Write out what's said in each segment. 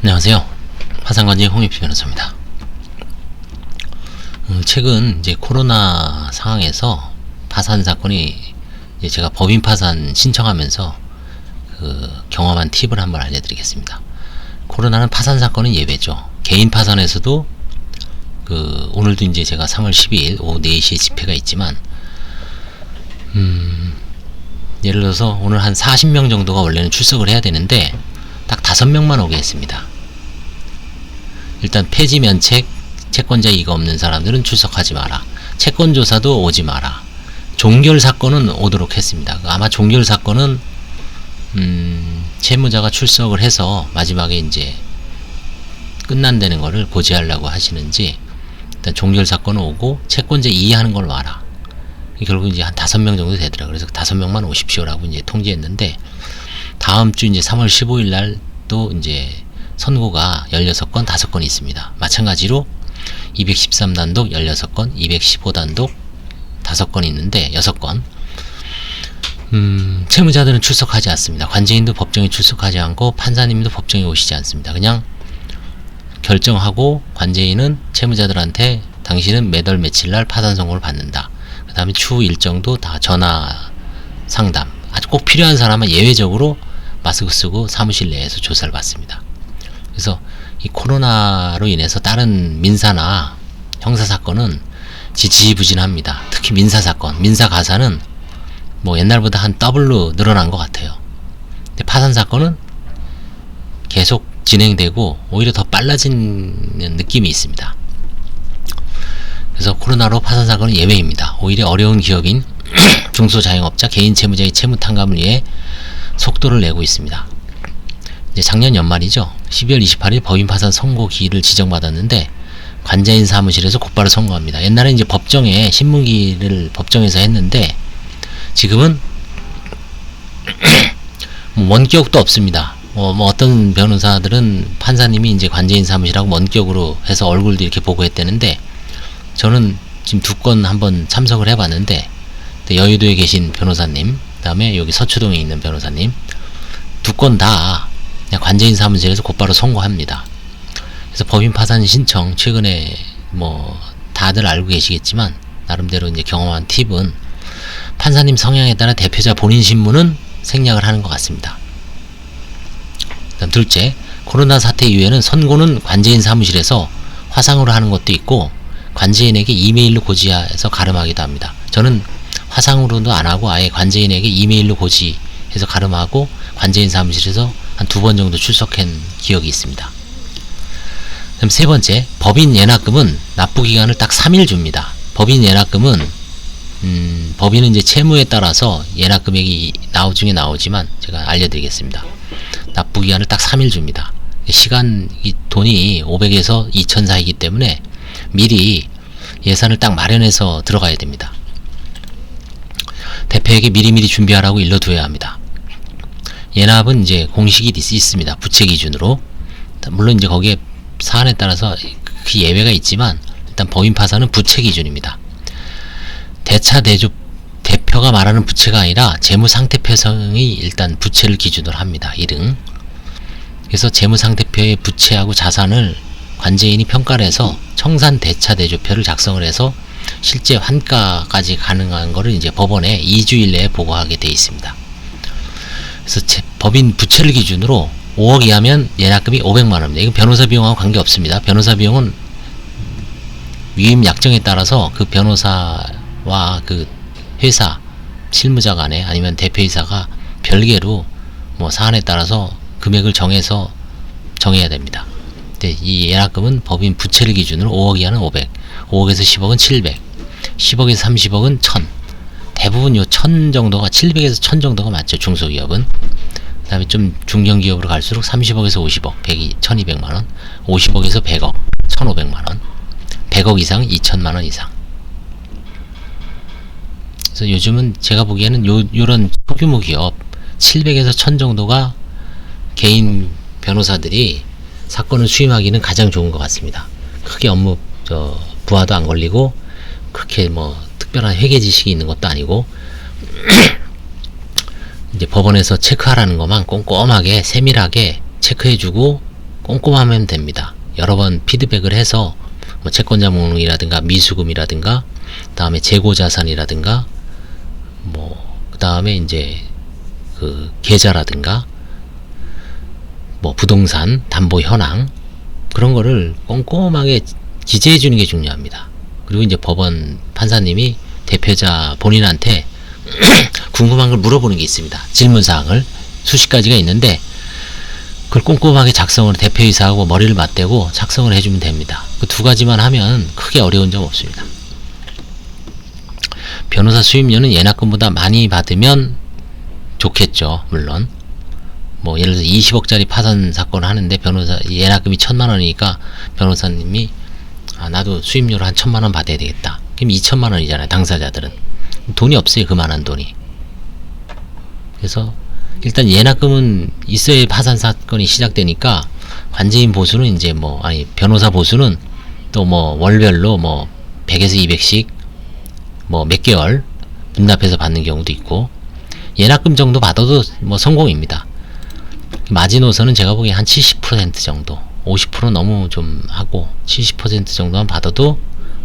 안녕하세요. 화상관제 홍익표 변호사입니다. 최근 이제 코로나 상황에서 파산 사건이 이제 제가 법인 파산 신청하면서 경험한 팁을 한번 알려드리겠습니다. 코로나는 파산 사건은 예외죠. 개인 파산에서도 오늘도 이제 제가 3월 12일 오후 4시에 집회가 있지만 예를 들어서 오늘 한 40명 정도가 원래는 출석을 해야 되는데 딱 5명만 오게 했습니다. 일단 폐지 면책, 채권자 이익 없는 사람들은 출석하지 마라. 채권조사도 오지 마라. 종결 사건은 오도록 했습니다. 아마 종결 사건은 채무자가 출석을 해서 마지막에 이제 끝난다는 거를 고지하려고 하시는지 일단 종결 사건은 오고 채권자 이의하는 걸 와라. 결국 이제 한 5명 정도 되더라고요. 그래서 5명만 오십시오라고 이제 통지했는데 다음 주 이제 3월 15일 날 또 이제 선고가 16건, 5건이 있습니다. 마찬가지로 213단독 16건, 215단독 5건이 있는데 6건. 채무자들은 출석하지 않습니다. 관제인도 법정에 출석하지 않고 판사님도 법정에 오시지 않습니다. 그냥 결정하고 관제인은 채무자들한테 당신은 몇 월 며칠 날 파산 선고를 받는다. 그 다음에 추후 일정도 다 전화 상담. 아주 꼭 필요한 사람은 예외적으로 마스크 쓰고 사무실 내에서 조사를 받습니다. 그래서 이 코로나로 인해서 다른 민사나 형사사건은 지지부진합니다. 특히 민사사건, 민사가사는 뭐 옛날보다 한 더블로 늘어난 것 같아요. 근데 파산사건은 계속 진행되고 오히려 더 빨라지는 느낌이 있습니다. 그래서 코로나로 파산사건은 예외입니다. 오히려 어려운 기업인 중소자영업자, 개인 채무자의 채무 탕감을 위해 속도를 내고 있습니다. 이제 작년 연말이죠. 12월 28일 법인 파산 선고 기일을 지정받았는데 관제인 사무실에서 곧바로 선고합니다. 옛날에 이제 법정에 신문기를 법정에서 했는데 지금은 원격도 없습니다. 뭐 어떤 변호사들은 판사님이 이제 관제인 사무실하고 원격으로 해서 얼굴도 이렇게 보고 했다는데 저는 지금 2건 한번 참석을 해봤는데 여의도에 계신 변호사님, 그 다음에 여기 서초동에 있는 변호사님 2건 다 그냥 관제인 사무실에서 곧바로 선고합니다. 그래서 법인 파산 신청 최근에 뭐 다들 알고 계시겠지만 나름대로 이제 경험한 팁은 판사님 성향에 따라 대표자 본인 신문은 생략을 하는 것 같습니다. 그다음 둘째, 코로나 사태 이후에는 선고는 관제인 사무실에서 화상으로 하는 것도 있고 관제인에게 이메일로 고지해서 가름하기도 합니다. 저는 화상으로도 안 하고 아예 관제인에게 이메일로 고지해서 가름하고 관제인 사무실에서 한 2번 정도 출석한 기억이 있습니다. 그럼 세 번째, 법인 예납금은 납부기간을 딱 3일 줍니다. 법인 예납금은 법인은 이제 채무에 따라서 예납 금액이 나중에 나오지만 제가 알려드리겠습니다. 납부기간을 딱 3일 줍니다. 돈이 500에서 2000 사이기 때문에 미리 예산을 딱 마련해서 들어가야 됩니다. 대표에게 미리미리 준비하라고 일러두어야 합니다. 예납은 이제 공식이 있습니다. 부채 기준으로. 물론 이제 거기에 사안에 따라서 그 예외가 있지만 일단 법인 파산은 부채 기준입니다. 대표가 말하는 부채가 아니라 재무상태표성이 일단 부채를 기준으로 합니다. 1등. 그래서 재무상태표의 부채하고 자산을 관제인이 평가를 해서 청산 대차대조표를 작성을 해서 실제 환가까지 가능한 거를 이제 법원에 2주일 내에 보고하게 되어 있습니다. 그래서 법인 부채를 기준으로 5억 이하면 예납금이 500만원입니다. 이건 변호사 비용하고 관계없습니다. 변호사 비용은 위임 약정에 따라서 그 변호사와 그 회사 실무자 간에 아니면 대표이사가 별개로 뭐 사안에 따라서 금액을 정해서 정해야 됩니다. 근데 이 예납금은 법인 부채를 기준으로 5억 이하는 500, 5억에서 10억은 700, 10억에서 30억은 1000. 대부분 요 1000 정도가 700에서 1000 정도가 맞죠. 중소기업은. 그 다음에 좀 중견기업으로 갈수록 30억에서 50억, 100이 1200만원, 50억에서 100억, 1500만원, 100억 이상 2000만원 이상. 그래서 요즘은 제가 보기에는 요런 소규모 기업 700에서 1000 정도가 개인 변호사들이 사건을 수임하기는 가장 좋은 것 같습니다. 크게 부하도 안 걸리고 그렇게 뭐 특별한 회계 지식이 있는 것도 아니고 이제 법원에서 체크하라는 것만 꼼꼼하게 세밀하게 체크해주고 꼼꼼하면 됩니다. 여러 번 피드백을 해서 뭐 채권자 목록이라든가 미수금이라든가 그다음에 재고자산이라든가 뭐 그다음에 이제 그 계좌라든가 뭐 부동산 담보 현황 그런 거를 꼼꼼하게 기재해 주는 게 중요합니다. 그리고 이제 법원 판사님이 대표자 본인한테 궁금한 걸 물어보는 게 있습니다. 질문사항을 수십 가지가 있는데 그걸 꼼꼼하게 작성을 대표이사하고 머리를 맞대고 작성을 해주면 됩니다. 그 두 가지만 하면 크게 어려운 점 없습니다. 변호사 수임료는 예납금보다 많이 받으면 좋겠죠. 물론 뭐 예를 들어서 20억짜리 파산 사건을 하는데 변호사 예납금이 1,000만원이니까 변호사님이 나도 수임료를 한 1,000만원 받아야 되겠다. 그럼 2,000만원이잖아요. 당사자들은 돈이 없어요. 그만한 돈이. 그래서 일단 예납금은 있어야 파산 사건이 시작되니까 관제인 보수는 이제 뭐 변호사 보수는 또 뭐 월별로 뭐 100에서 200씩 뭐 몇 개월 분납해서 받는 경우도 있고 예납금 정도 받아도 뭐 성공입니다. 마지노선은 제가 보기에 한 70% 정도 50% 너무 좀 하고 70% 정도만 받아도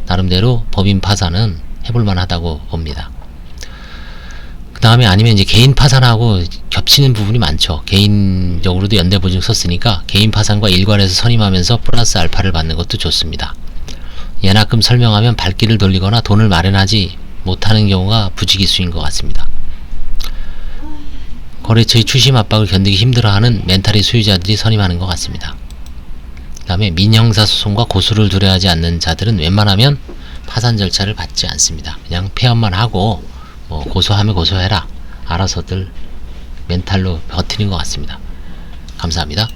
나름대로 법인 파산은 해볼만 하다고 봅니다. 그 다음에 아니면 이제 개인 파산하고 겹치는 부분이 많죠. 개인적으로도 연대보증 썼으니까 개인 파산과 일괄해서 선임하면서 플러스 알파를 받는 것도 좋습니다. 예납금 설명하면 발길을 돌리거나 돈을 마련하지 못하는 경우가 부지기수인 것 같습니다. 거래처의 추심 압박을 견디기 힘들어하는 멘탈의 소유자들이 선임하는 것 같습니다. 그 다음에 민형사소송과 고소를 두려워하지 않는 자들은 웬만하면 파산 절차를 받지 않습니다. 그냥 폐업만 하고 뭐 고소하면 고소해라 알아서들 멘탈로 버티는 것 같습니다. 감사합니다.